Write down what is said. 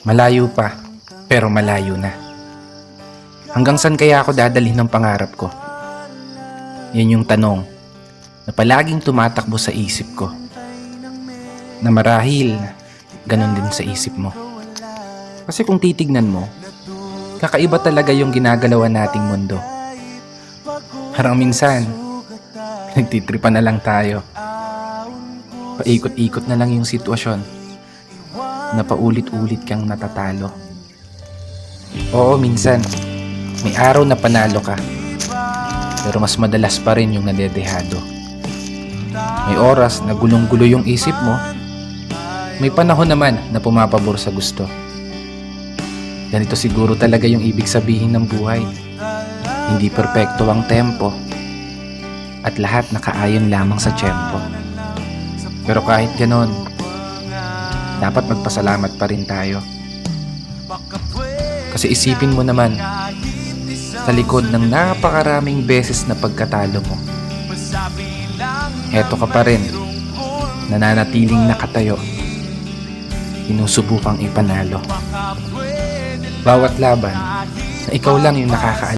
Malayo pa, pero malayo na. Hanggang saan kaya ako dadalhin ng pangarap ko? Yan yung tanong na palaging tumatakbo sa isip ko. Na marahil, ganun din sa isip mo. Kasi kung titignan mo, kakaiba talaga yung ginagalawan nating mundo. Parang minsan, nagtitripan na lang tayo. Paikot-ikot na lang yung sitwasyon na paulit-ulit kang natatalo. Oo, minsan, may araw na panalo ka, pero mas madalas pa rin yung nadedehado. May oras na gulong-gulo yung isip mo, may panahon naman na pumapabor sa gusto. Ganito siguro talaga yung ibig sabihin ng buhay. Hindi perpekto ang tempo, at lahat nakaayon lamang sa tiyempo. Pero kahit ganon, dapat magpasalamat pa rin tayo. Kasi isipin mo naman, sa likod ng napakaraming beses na pagkatalo mo, eto ka pa rin, nananatiling nakatayo, sinusubukang ipanalo. Bawat laban na ikaw lang yung nakakaalam.